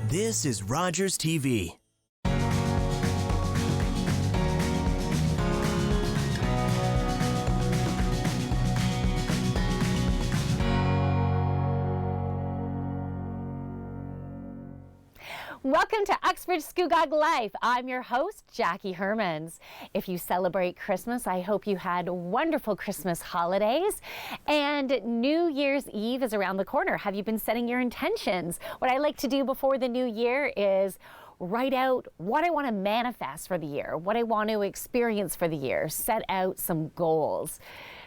This is Rogers TV. Welcome to Uxbridge Scugog Life. I'm your host, Jackie Hermans. If you celebrate Christmas, I hope you had wonderful Christmas holidays. And New Year's Eve is around the corner. Have you been setting your intentions? What I like to do before the new year is write out what I want to manifest for the year, what I want to experience for the year, set out some goals.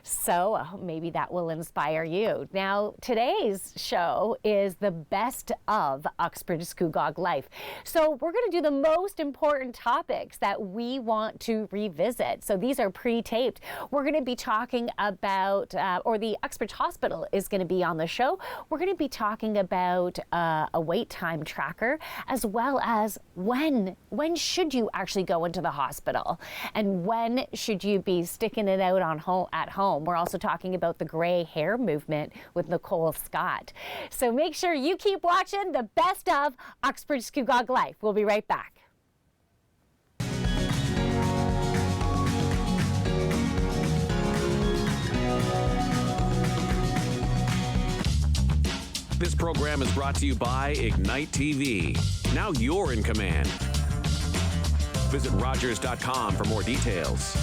So maybe that will inspire you. Now, today's show is the best of Uxbridge Scugog Life. So we're going to do the most important topics that we want to revisit. So these are pre-taped. We're going to be talking about, or the Uxbridge Hospital is going to be on the show. We're going to be talking about a wait time tracker, as well as when should you actually go into the hospital, and when should you be sticking it out at home. We're also talking about the gray hair movement with Nicole Scott. So make sure you keep watching the best of Uxbridge Scugog Life. We'll be right back. This program is brought to you by Ignite TV. Now you're in command. Visit Rogers.com for more details.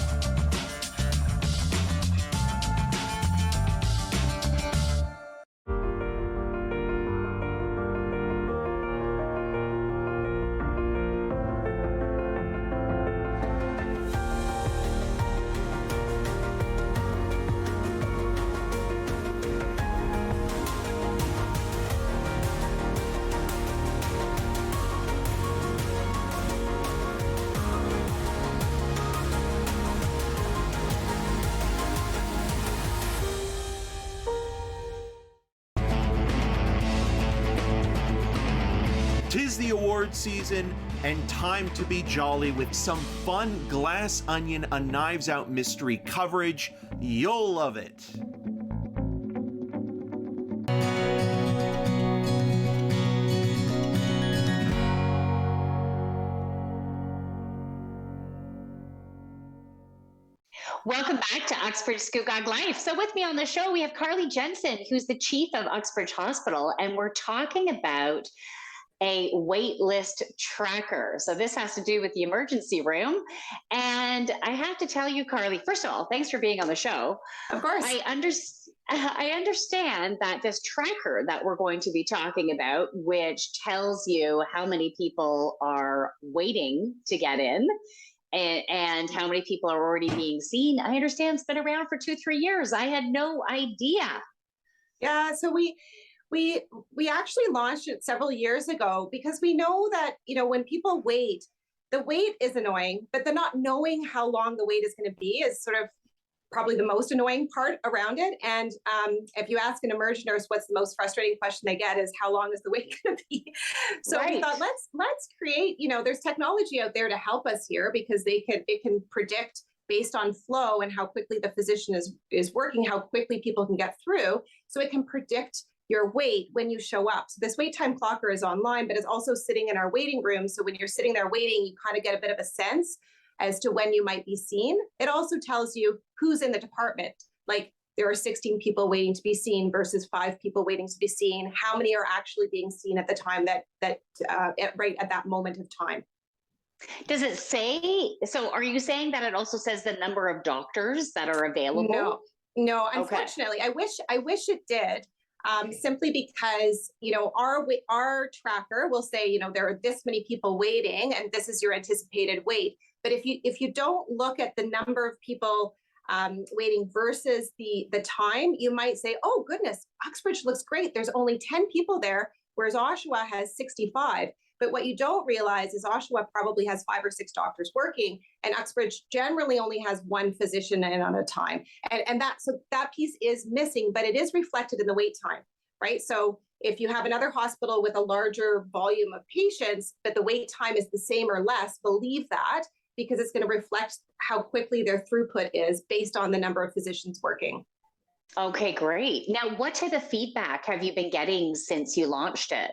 Tis the award season and time to be jolly with some fun Glass Onion A Knives Out mystery coverage. You'll love it. Welcome back to Uxbridge Scugog Life. So with me on the show, we have Carly Jensen, who's the chief of Uxbridge Hospital, and we're talking about a wait list tracker. So this has to do with the emergency room. And I have to tell you, Carly, first of all, thanks for being on the show. Of course. I understand that this tracker that we're going to be talking about, which tells you how many people are waiting to get in and how many people are already being seen, I understand it's been around for 2-3 years. I had no idea. Yeah, so we actually launched it several years ago because we know that, when people wait, the wait is annoying, but the not knowing how long the wait is going to be is sort of probably the most annoying part around it. And if you ask an emergency nurse, what's the most frustrating question they get is how long is the wait going to be? So we thought, let's create, there's technology out there to help us here because it can predict based on flow and how quickly the physician is working, how quickly people can get through. So it can predict your wait when you show up. So this wait time clocker is online, but it's also sitting in our waiting room. So when you're sitting there waiting, you kind of get a bit of a sense as to when you might be seen. It also tells you who's in the department. Like there are 16 people waiting to be seen versus 5 people waiting to be seen. How many are actually being seen at the time right at that moment of time? Does it say, so are you saying that it also says the number of doctors that are available? No, unfortunately, okay. I wish it did. Simply because, our tracker will say, there are this many people waiting and this is your anticipated wait. But if you don't look at the number of people waiting versus the time, you might say, oh goodness, Uxbridge looks great. There's only 10 people there, whereas Oshawa has 65. But what you don't realize is Oshawa probably has 5 or 6 doctors working, and Uxbridge generally only has 1 physician in on a time. And that piece is missing, but it is reflected in the wait time, right? So if you have another hospital with a larger volume of patients, but the wait time is the same or less, believe that, because it's going to reflect how quickly their throughput is based on the number of physicians working. Okay, great. Now, what type of feedback have you been getting since you launched it?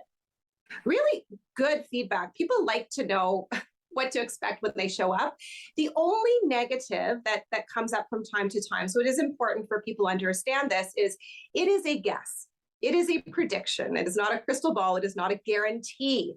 Really good feedback. People like to know what to expect when they show up. The only negative that comes up from time to time, so it is important for people to understand this, is it is a guess. It is a prediction. It is not a crystal ball. It is not a guarantee.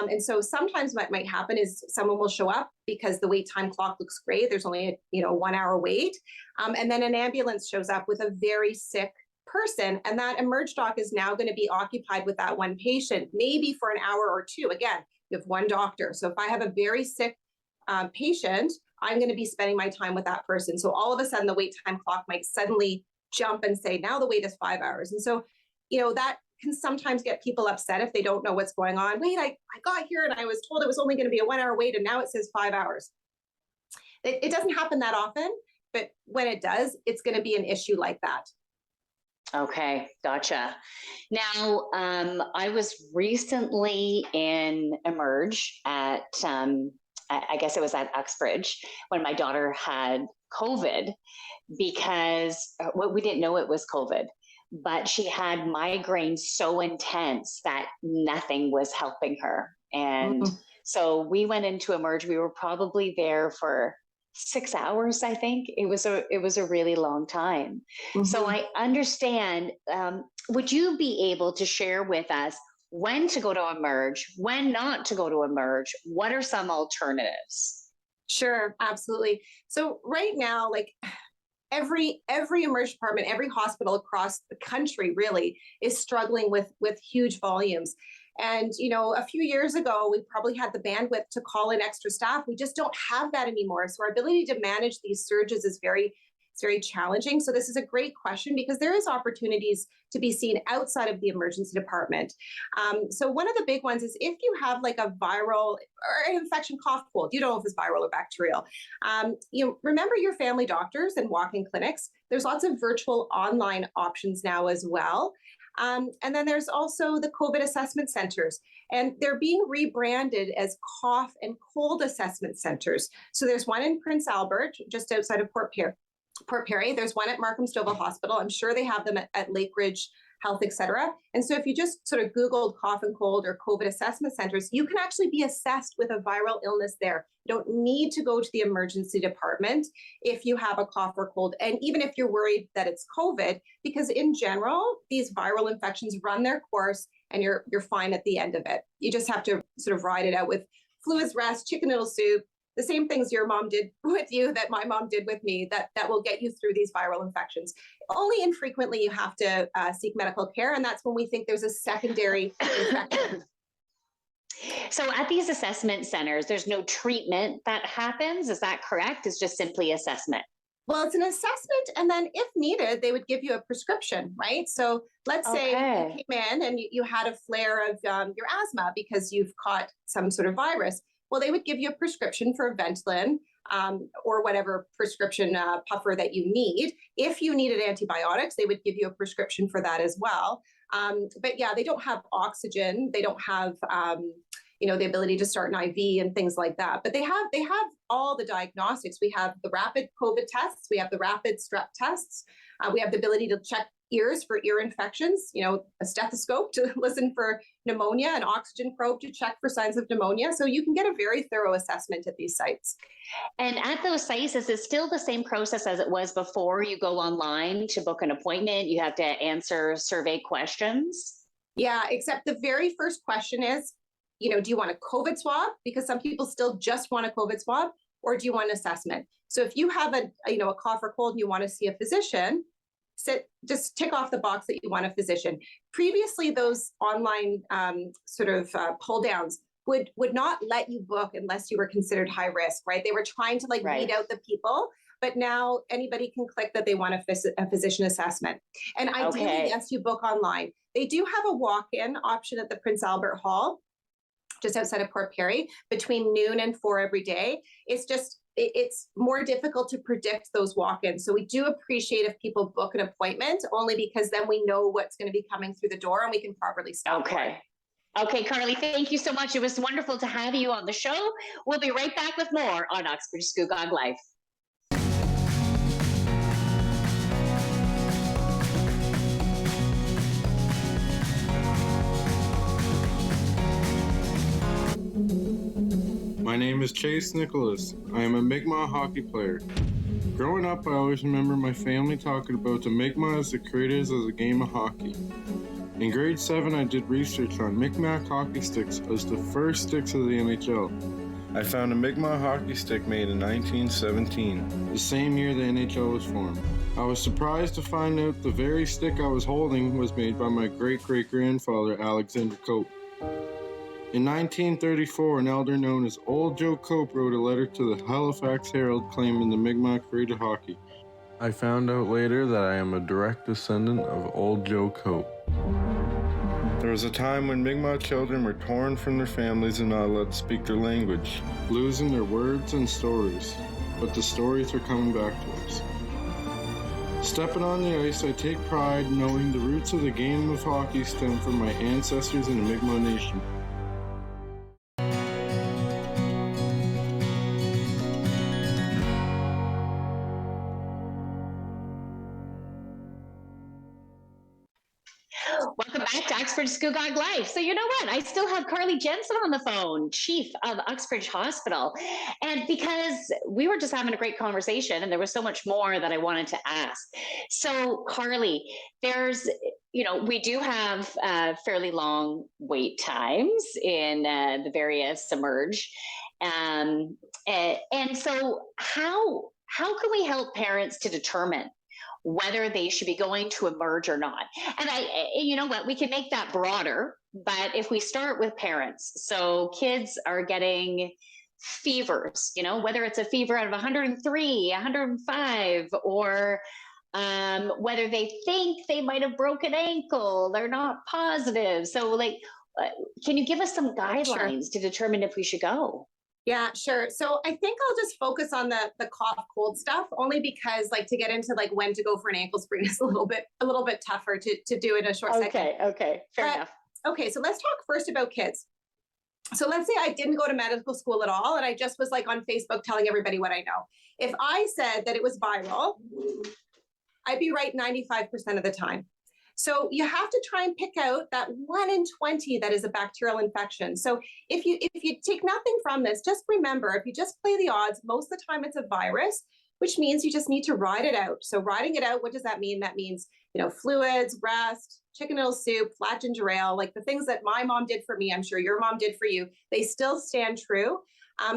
And so sometimes what might happen is someone will show up because the wait time clock looks great. There's only a 1 hour wait. And then an ambulance shows up with a very sick person. And that emerge doc is now going to be occupied with that one patient, maybe for an hour or two. Again, you have one doctor. So if I have a very sick patient, I'm going to be spending my time with that person. So all of a sudden the wait time clock might suddenly jump and say, now the wait is 5 hours. And so, that can sometimes get people upset if they don't know what's going on. Wait, I got here and I was told it was only going to be a 1 hour wait and now it says 5 hours. It doesn't happen that often, but when it does, it's going to be an issue like that. Okay, gotcha. Now, I was recently in Emerge at, I guess it was at Uxbridge when my daughter had COVID, because we didn't know it was COVID. But she had migraines so intense that nothing was helping her. And so we went into Emerge. We were probably there for 6 hours, I think. It was a really long time. So I understand. Would you be able to share with us when to go to Emerge, when not to go to Emerge? What are some alternatives? Sure, absolutely. So right now, like every emerge department, every hospital across the country really is struggling with huge volumes. And, a few years ago, we probably had the bandwidth to call in extra staff. We just don't have that anymore. So our ability to manage these surges is very challenging. So this is a great question because there is opportunities to be seen outside of the emergency department. So one of the big ones is if you have like a viral or an infection, cough, cold, you don't know if it's viral or bacterial. Remember your family doctors and walk-in clinics. There's lots of virtual online options now as well. And then there's also the COVID assessment centers, and they're being rebranded as cough and cold assessment centers. So there's one in Prince Albert, just outside of Port Perry. There's one at Markham Stouffville Hospital. I'm sure they have them at Lake Ridge Health, et cetera. And so if you just sort of Googled cough and cold or COVID assessment centers, you can actually be assessed with a viral illness there. You don't need to go to the emergency department if you have a cough or cold. And even if you're worried that it's COVID, because in general, these viral infections run their course and you're fine at the end of it. You just have to sort of ride it out with fluids rest, chicken noodle soup, the same things your mom did with you that my mom did with me, that will get you through these viral infections. Only infrequently you have to seek medical care, and that's when we think there's a secondary infection. So at these assessment centers, there's no treatment that happens. Is that correct? It's just simply assessment. Well, it's an assessment, and then if needed, they would give you a prescription, right? So let's say you came in and you had a flare of your asthma because you've caught some sort of virus. Well, they would give you a prescription for Ventolin or whatever prescription puffer that you need. If you needed antibiotics, they would give you a prescription for that as well. But yeah, they don't have oxygen. They don't have the ability to start an IV and things like that. But they have all the diagnostics. We have the rapid COVID tests. We have the rapid strep tests. We have the ability to check ears for ear infections, a stethoscope to listen for pneumonia, an oxygen probe to check for signs of pneumonia. So you can get a very thorough assessment at these sites. And at those sites, is it still the same process as it was before? You go online to book an appointment, you have to answer survey questions? Yeah, except the very first question is, do you want a COVID swab? Because some people still just want a COVID swab, or do you want an assessment? So if you have a cough or cold and you want to see a physician, just tick off the box that you want a physician. Previously, those online pull downs would not let you book unless you were considered high risk, right? They were trying to weed out the people, but now anybody can click that they want a physician assessment. And ideally, yes, you book online. They do have a walk-in option at the Prince Albert Hall, just outside of Port Perry, between noon and 4 every day. It's more difficult to predict those walk-ins. So we do appreciate if people book an appointment, only because then we know what's going to be coming through the door and we can properly stop. Okay, Carly, thank you so much. It was wonderful to have you on the show. We'll be right back with more on Uxbridge Scugog Life. My name is Chase Nicholas. I am a Mi'kmaq hockey player. Growing up, I always remember my family talking about the Mi'kmaq as the creators of the game of hockey. In grade 7, I did research on Mi'kmaq hockey sticks as the first sticks of the NHL. I found a Mi'kmaq hockey stick made in 1917, the same year the NHL was formed. I was surprised to find out the very stick I was holding was made by my great-great-grandfather, Alexander Cope. In 1934, an elder known as Old Joe Cope wrote a letter to the Halifax Herald claiming the Mi'kmaq created hockey. I found out later that I am a direct descendant of Old Joe Cope. There was a time when Mi'kmaq children were torn from their families and not allowed to speak their language, losing their words and stories, but the stories are coming back to us. Stepping on the ice, I take pride knowing the roots of the game of hockey stem from my ancestors in the Mi'kmaq Nation. Welcome back to Uxbridge Scugog Life. So you know what? I still have Carly Jensen on the phone, chief of Uxbridge Hospital. And because we were just having a great conversation and there was so much more that I wanted to ask. So Carly, we do have fairly long wait times in the various emerge. And so how can we help parents to determine whether they should be going to emerge or not? And you know what, we can make that broader, but if we start with parents, so kids are getting fevers, whether it's a fever out of 103, 105, or whether they think they might have broken ankle, they're not positive. So can you give us some guidelines to determine if we should go? Yeah, sure. So I think I'll just focus on the cough cold stuff, only because to get into when to go for an ankle sprain is a little bit tougher to do in a short second. Okay, fair enough. Okay, so let's talk first about kids. So let's say I didn't go to medical school at all, and I just was on Facebook telling everybody what I know. If I said that it was viral, I'd be right 95% of the time. So you have to try and pick out that 1 in 20 that is a bacterial infection. So if you take nothing from this, just remember, if you just play the odds, most of the time it's a virus, which means you just need to ride it out. So riding it out, what does that mean? That means, fluids, rest, chicken noodle soup, flat ginger ale, the things that my mom did for me, I'm sure your mom did for you, they still stand true.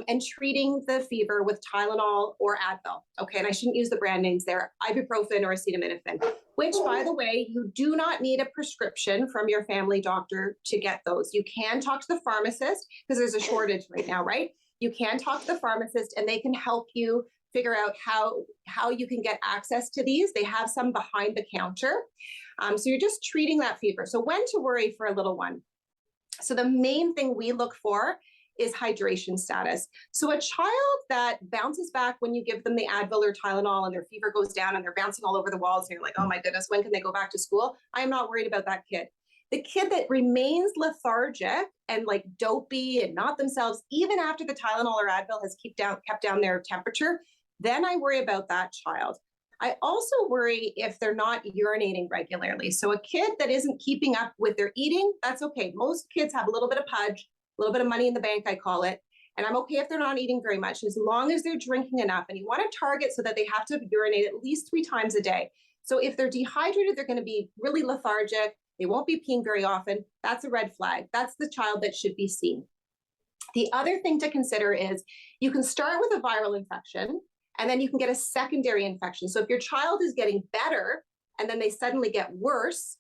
And treating the fever with Tylenol or Advil. Okay, and I shouldn't use the brand names there, ibuprofen or acetaminophen, which, by the way, you do not need a prescription from your family doctor to get those. You can talk to the pharmacist because there's a shortage right now, right? You can talk to the pharmacist and they can help you figure out how you can get access to these. They have some behind the counter. So you're just treating that fever. So when to worry for a little one? So the main thing we look for is hydration status. So a child that bounces back when you give them the Advil or Tylenol and their fever goes down and they're bouncing all over the walls and you're like, oh my goodness, when can they go back to school? I am not worried about that kid. The kid that remains lethargic and dopey and not themselves, even after the Tylenol or Advil has kept down their temperature, then I worry about that child. I also worry if they're not urinating regularly. So a kid that isn't keeping up with their eating, that's okay. Most kids have a little bit of pudge, a little bit of money in the bank, I call it. And I'm okay if they're not eating very much, as long as they're drinking enough. And you want to target so that they have to urinate at least 3 times a day. So if they're dehydrated, they're going to be really lethargic. They won't be peeing very often. That's a red flag. That's the child that should be seen. The other thing to consider is you can start with a viral infection and then you can get a secondary infection. So if your child is getting better and then they suddenly get worse,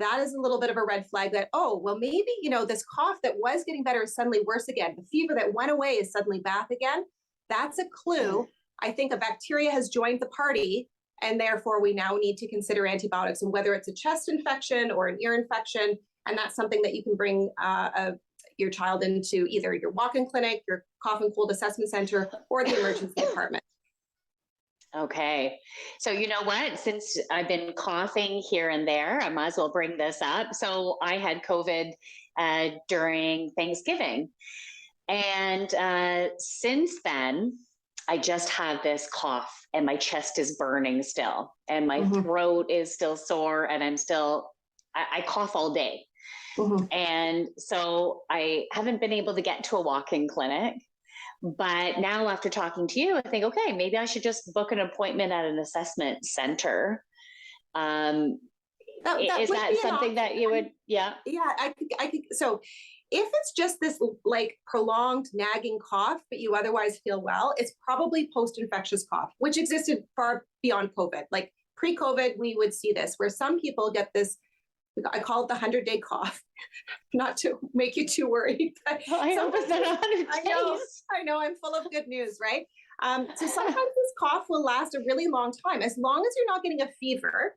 that is a little bit of a red flag that, maybe, this cough that was getting better is suddenly worse again. The fever that went away is suddenly back again. That's a clue. I think a bacteria has joined the party, and therefore we now need to consider antibiotics, and whether it's a chest infection or an ear infection. And that's something that you can bring your child into either your walk-in clinic, your cough and cold assessment center, or the emergency department. Okay. So you know what? Since I've been coughing here and there, I might as well bring this up. So I had COVID during Thanksgiving. And since then, I just have this cough and my chest is burning still. And my throat is still sore and I cough all day. And so I haven't been able to get to a walk-in clinic. But now after talking to you, I think, okay, maybe I should just book an appointment at an assessment center. That Is would that be an something that you would, yeah? Yeah, I could. So if it's just this like prolonged nagging cough, but you otherwise feel well, it's probably post-infectious cough, which existed far beyond COVID. Like pre-COVID, we would see this where some people get this, I call it the 100-day cough, not to make you too worried. But I hope it's not 100 days. I know, I'm full of good news, right? So sometimes this cough will last a really long time, as long as you're not getting a fever,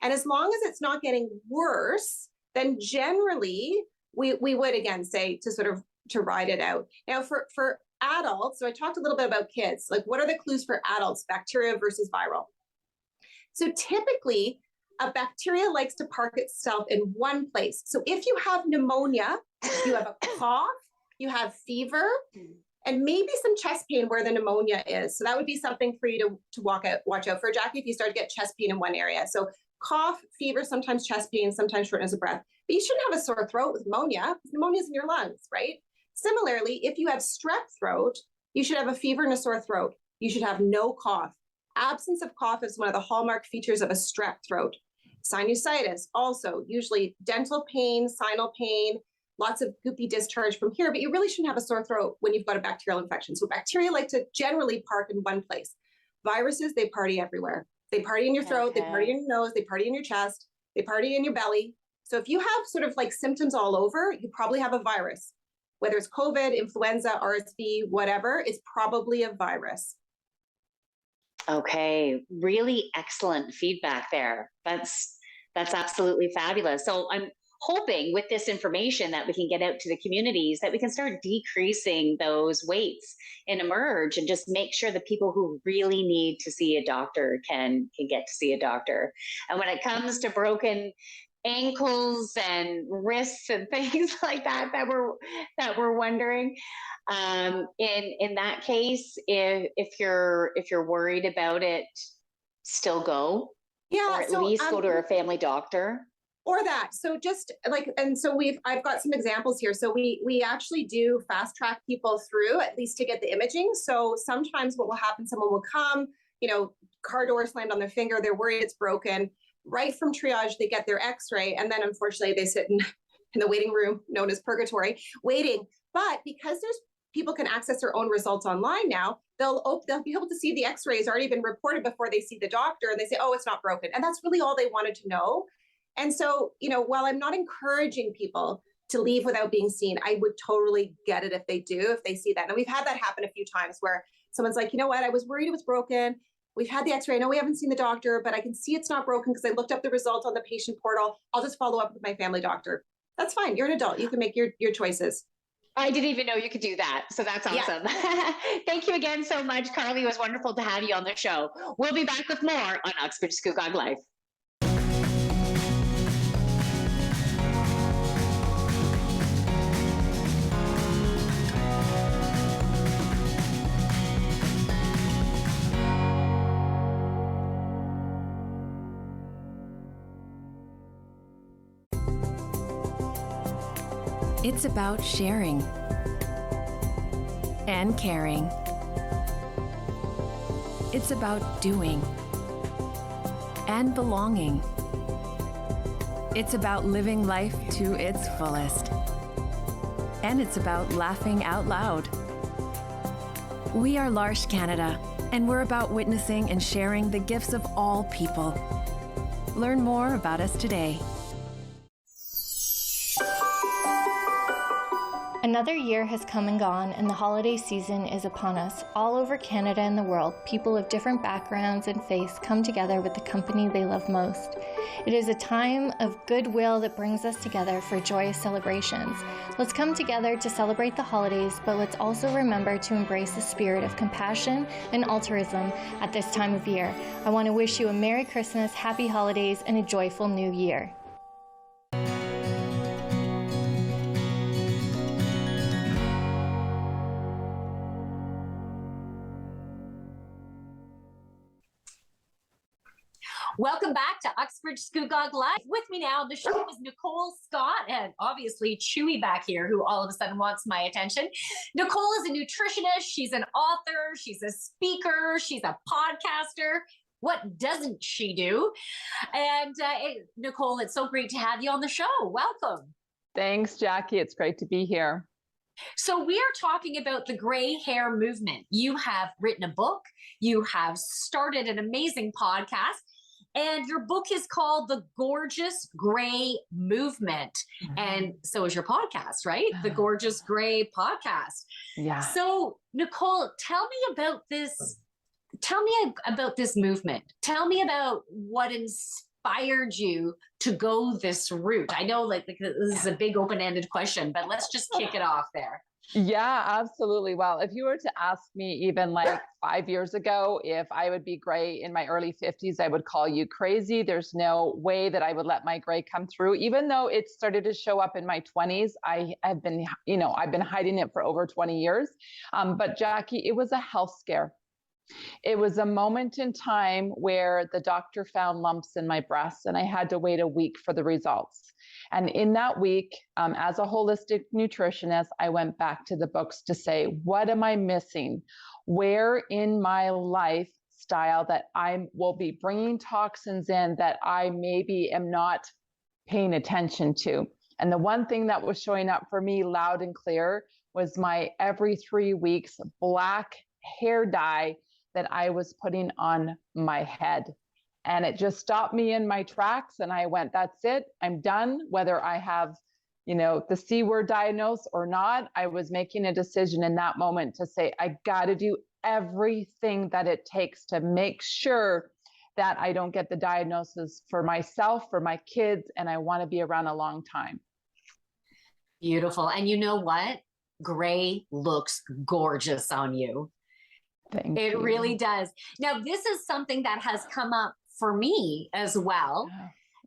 and as long as it's not getting worse, then generally we would again say to sort of to ride it out. Now for adults, so I talked a little bit about kids, like what are the clues for adults, bacteria versus viral? So typically a bacteria likes to park itself in one place. So if you have pneumonia, you have a cough, you have fever, and maybe some chest pain where the pneumonia is. So that would be something for you to watch out for, Jackie, if you start to get chest pain in one area. So cough, fever, sometimes chest pain, sometimes shortness of breath. But you shouldn't have a sore throat with pneumonia, because pneumonia is in your lungs, right? Similarly, if you have strep throat, you should have a fever and a sore throat. You should have no cough. Absence of cough is one of the hallmark features of a strep throat. Sinusitis, also usually dental pain, sinal pain, lots of goopy discharge from here, but you really shouldn't have a sore throat when you've got a bacterial infection. So bacteria like to generally park in one place. Viruses, they party everywhere. They party in your throat, They party in your nose, they party in your chest, they party in your belly. So if you have sort of like symptoms all over, you probably have a virus. Whether it's COVID, influenza, RSV, whatever, it's probably a virus. Okay, really excellent feedback there. That's absolutely fabulous. So I'm hoping with this information that we can get out to the communities, that we can start decreasing those waits in Emerge and just make sure the people who really need to see a doctor can get to see a doctor. And when it comes to broken ankles and wrists and things like that we're wondering, in that case, if you're worried about it, still go, Yeah, or at least go to a family doctor. Or that. So just like, and so I've got some examples here. So we actually do fast track people through, at least to get the imaging. So sometimes what will happen, someone will come, car door slammed on their finger, they're worried it's broken. Right from triage, they get their x-ray, and then unfortunately they sit in the waiting room known as purgatory, waiting. But because people can access their own results online now, they'll be able to see the x-ray has already been reported before they see the doctor, and they say, oh, it's not broken. And that's really all they wanted to know. And so, while I'm not encouraging people to leave without being seen, I would totally get it if they see that. And we've had that happen a few times where someone's like, you know what, I was worried it was broken. We've had the x-ray. I know we haven't seen the doctor, but I can see it's not broken because I looked up the results on the patient portal. I'll just follow up with my family doctor. That's fine. You're an adult. You can make your choices. I didn't even know you could do that. So that's awesome. Yeah. Thank you again so much, Carly. It was wonderful to have you on the show. We'll be back with more on Uxbridge Scugog Life. It's about sharing and caring. It's about doing and belonging. It's about living life to its fullest. And it's about laughing out loud. We are L'Arche Canada, and we're about witnessing and sharing the gifts of all people. Learn more about us today. Another year has come and gone, and the holiday season is upon us. All over Canada and the world, people of different backgrounds and faiths come together with the company they love most. It is a time of goodwill that brings us together for joyous celebrations. Let's come together to celebrate the holidays, but let's also remember to embrace the spirit of compassion and altruism at this time of year. I want to wish you a Merry Christmas, Happy Holidays, and a joyful New Year. Welcome back to Uxbridge Scugog Life. With me now on the show is Nicole Scott and obviously Chewy back here, who all of a sudden wants my attention. Nicole is a nutritionist. She's an author. She's a speaker. She's a podcaster. What doesn't she do? And Nicole, it's so great to have you on the show. Welcome. Thanks, Jackie. It's great to be here. So we are talking about the gray hair movement. You have written a book. You have started an amazing podcast. And your book is called The Gorgeous Gray Movement. Mm-hmm. And so is your podcast, right? The Gorgeous Gray Podcast. Yeah. So, Nicole, tell me about this. Tell me about this movement. Tell me about what inspired you to go this route. I know like this is a big open-ended question, but let's just kick it off there. Yeah, absolutely. Well, if you were to ask me even like 5 years ago, if I would be gray in my early 50s, I would call you crazy. There's no way that I would let my gray come through. Even though it started to show up in my 20s, I've been hiding it for over 20 years. But Jackie, it was a health scare. It was a moment in time where the doctor found lumps in my breasts and I had to wait a week for the results. And in that week, as a holistic nutritionist, I went back to the books to say, what am I missing? Where in my lifestyle that I will be bringing toxins in that I maybe am not paying attention to? And the one thing that was showing up for me loud and clear was my every 3 weeks black hair dye that I was putting on my head. And it just stopped me in my tracks. And I went, that's it. I'm done. Whether I have, the C word diagnosed or not, I was making a decision in that moment to say, I got to do everything that it takes to make sure that I don't get the diagnosis for myself, for my kids, and I want to be around a long time. Beautiful. And you know what? Gray looks gorgeous on you. Thank you. It really does. Now, this is something that has come up for me as well.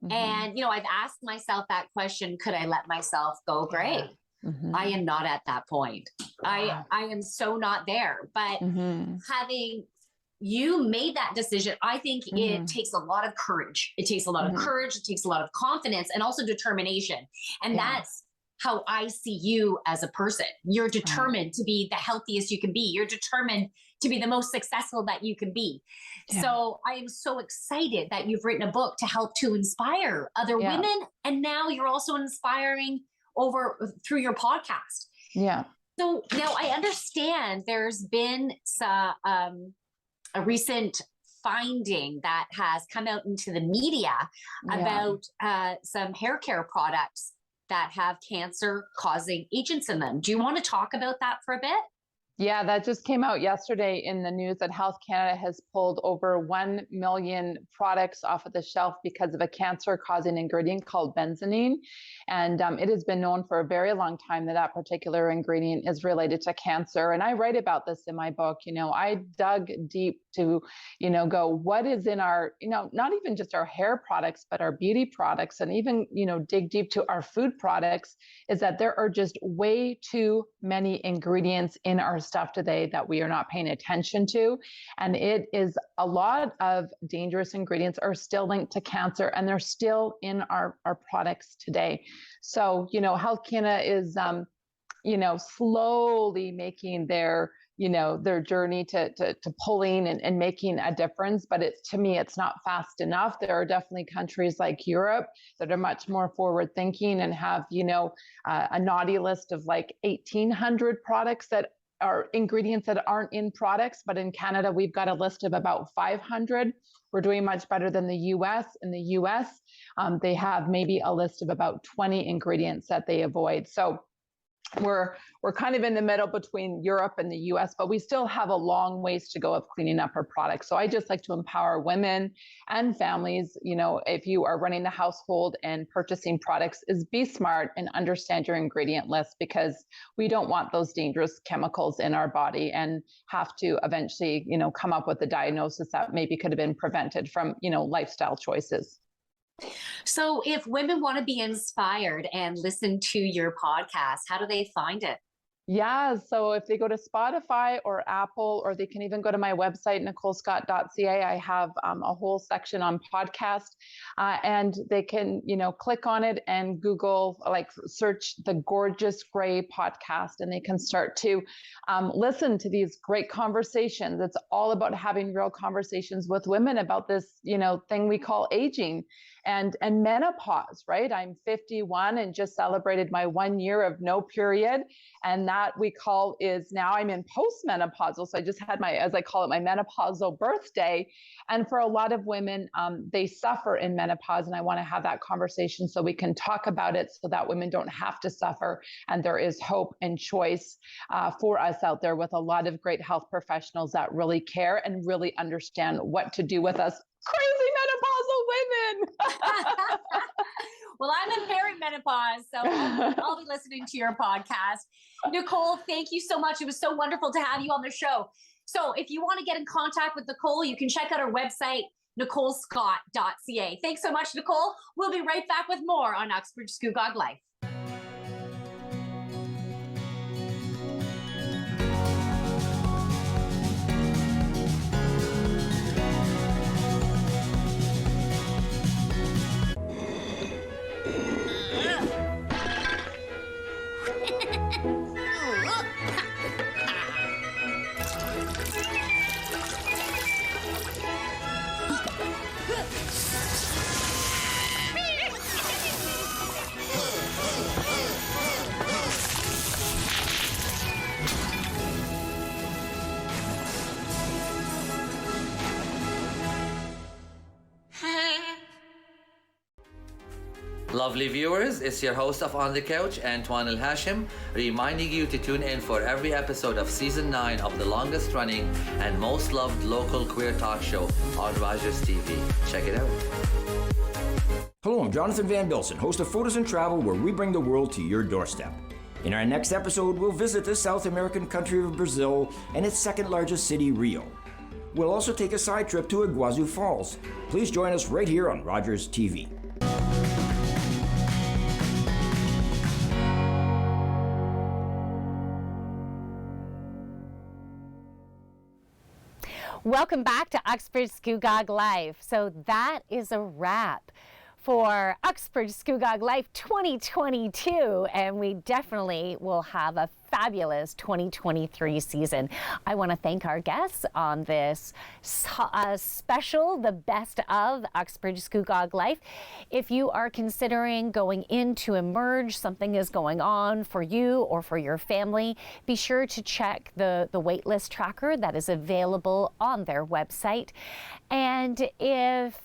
Mm-hmm. And, I've asked myself that question, could I let myself go gray? Mm-hmm. I am not at that point. I am so not there. But having you made that decision, I think it takes a lot of courage. It takes a lot of courage. It takes a lot of confidence and also determination. And that's how I see you as a person. You're determined to be the healthiest you can be. You're determined to be the most successful that you can be. Yeah. So I am so excited that you've written a book to help to inspire other women. And now you're also inspiring through your podcast. Yeah. So now I understand there's been a recent finding that has come out into the media about some hair care products that have cancer-causing agents in them. Do you want to talk about that for a bit? Yeah, that just came out yesterday in the news that Health Canada has pulled over 1 million products off of the shelf because of a cancer-causing ingredient called benzoline. And it has been known for a very long time that that particular ingredient is related to cancer. And I write about this in my book. I dug deep to, go, what is in our, not even just our hair products, but our beauty products, and even, dig deep to our food products, is that there are just way too many ingredients in our stuff today that we are not paying attention to. And it is a lot of dangerous ingredients are still linked to cancer, and they're still in our products today. So, Health Canada is, slowly making their journey to pulling and making a difference. But to me, it's not fast enough. There are definitely countries like Europe that are much more forward thinking and have, a naughty list of like 1,800 products that are ingredients that aren't in products. But in Canada, we've got a list of about 500. We're doing much better than the US. In the US, they have maybe a list of about 20 ingredients that they avoid. So we're kind of in the middle between Europe and the US, but we still have a long ways to go of cleaning up our products. So I just like to empower women and families, if you are running the household and purchasing products, is be smart and understand your ingredient list, because we don't want those dangerous chemicals in our body and have to eventually, come up with a diagnosis that maybe could have been prevented from, lifestyle choices. So if women want to be inspired and listen to your podcast, how do they find it? Yeah, so if they go to Spotify or Apple, or they can even go to my website, nicolescott.ca, I have a whole section on podcast, and they can, click on it and Google, search the Gorgeous Gray podcast, and they can start to listen to these great conversations. It's all about having real conversations with women about this, thing we call aging and menopause, right? I'm 51 and just celebrated my 1 year of no period. And that we call is now I'm in postmenopausal. So I just had my, as I call it, my menopausal birthday. And for a lot of women, they suffer in menopause. And I want to have that conversation so we can talk about it so that women don't have to suffer. And there is hope and choice for us out there with a lot of great health professionals that really care and really understand what to do with us crazy menopausal women. Well, I'm in perimenopause, so I'll be listening to your podcast. Nicole, thank you so much. It was so wonderful to have you on the show. So if you want to get in contact with Nicole, you can check out her website, nicolescott.ca. Thanks so much, Nicole. We'll be right back with more on Uxbridge Scugog Life. Lovely viewers, it's your host of On the Couch, Antoine El Hashim, reminding you to tune in for every episode of Season 9 of the longest running and most loved local queer talk show on Rogers TV. Check it out. Hello, I'm Jonathan Van Bilsen, host of Photos and Travel, where we bring the world to your doorstep. In our next episode, we'll visit the South American country of Brazil and its second largest city, Rio. We'll also take a side trip to Iguazu Falls. Please join us right here on Rogers TV. Welcome back to Uxbridge Scugog Life. So that is a wrap for Uxbridge Scugog Life 2022, and we definitely will have a fabulous 2023 season. I want to thank our guests on this special, the best of Uxbridge Scugog Life. If you are considering going into Emerge, something is going on for you or for your family, be sure to check the waitlist tracker that is available on their website. And if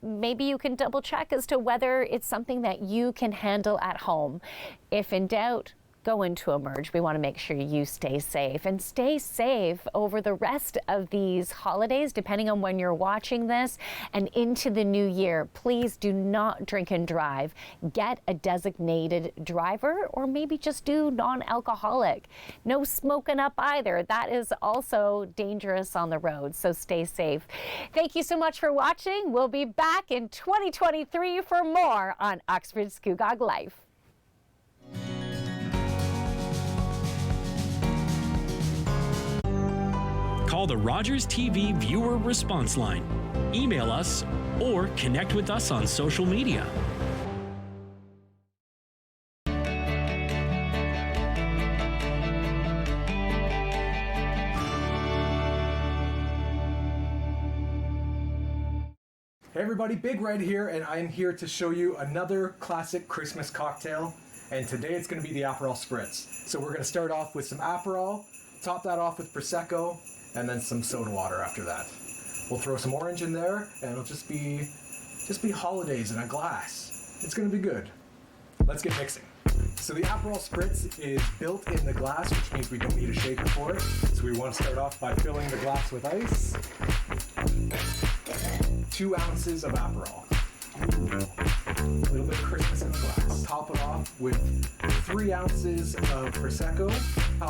maybe you can double check as to whether it's something that you can handle at home. If in doubt, go into Emerge. We want to make sure you stay safe and stay safe over the rest of these holidays, depending on when you're watching this, and into the new year. Please do not drink and drive. Get a designated driver, or maybe just do non-alcoholic. No smoking up either. That is also dangerous on the road, so stay safe. Thank you so much for watching. We'll be back in 2023 for more on Uxbridge Scugog Life. Call the Rogers TV viewer response line, email us, or connect with us on social media. Hey everybody, Big Red here, and I'm here to show you another classic Christmas cocktail. And today it's going to be the Aperol Spritz. So we're going to start off with some Aperol, top that off with Prosecco, and then some soda water after that. We'll throw some orange in there, and it'll just be holidays in a glass. It's going to be good. Let's get mixing. So the Aperol Spritz is built in the glass, which means we don't need a shaker for it. So we want to start off by filling the glass with ice. 2 ounces of Aperol. A little bit of Christmas in the glass. Top it off with 3 ounces of Prosecco.